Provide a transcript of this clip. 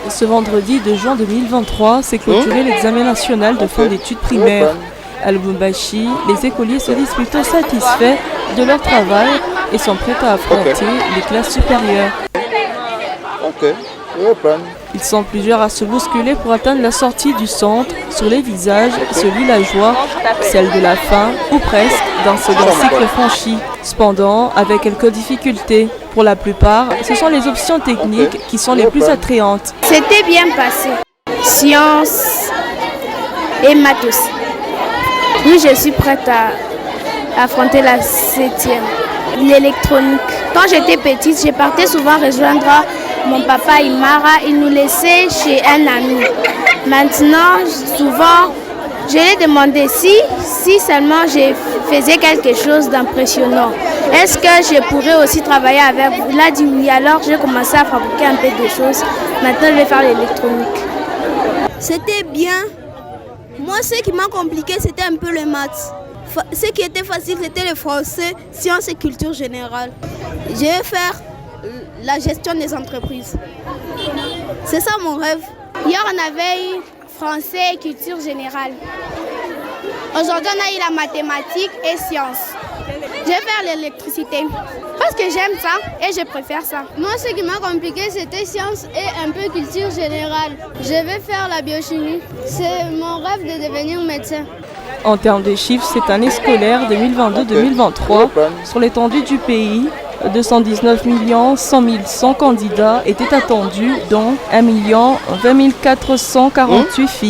Ce vendredi 2 juin 2023 s'est clôturé l'examen national de fin d'études primaires. À Lubumbashi, les écoliers se disent plutôt satisfaits de leur travail et sont prêts à affronter les classes supérieures. Ils sont plusieurs à se bousculer pour atteindre la sortie du centre. Sur les visages se lit la joie, celle de la fin, ou presque, d'un second cycle franchi. Cependant, avec quelques difficultés. Pour la plupart, ce sont les options techniques qui sont les plus attrayantes. C'était bien passé. Sciences et maths aussi. Oui, je suis prête à affronter la 7e. L'électronique. Quand j'étais petite, je partais souvent rejoindre mon papa Imara. Il nous laissait chez un ami. Maintenant, souvent, je lui ai demandé si seulement je faisais quelque chose d'impressionnant. Est-ce que je pourrais aussi travailler avec vous? Il a dit oui, alors j'ai commencé à fabriquer un peu de choses. Maintenant, je vais faire l'électronique. C'était bien. Moi, ce qui m'a compliqué, c'était un peu les maths. Ce qui était facile, c'était le français, sciences et culture générale. Je vais faire la gestion des entreprises. C'est ça mon rêve. Hier, on avait eu français et culture générale. Aujourd'hui, on a eu la mathématique et sciences. Je vais faire l'électricité parce que j'aime ça et je préfère ça. Moi, ce qui m'a compliqué, c'était sciences et un peu culture générale. Je vais faire la biochimie. C'est mon rêve de devenir médecin. En termes de chiffres, cette année scolaire 2022-2023, sur l'étendue du pays, 219 100 100 candidats étaient attendus, dont 1 020 448 filles.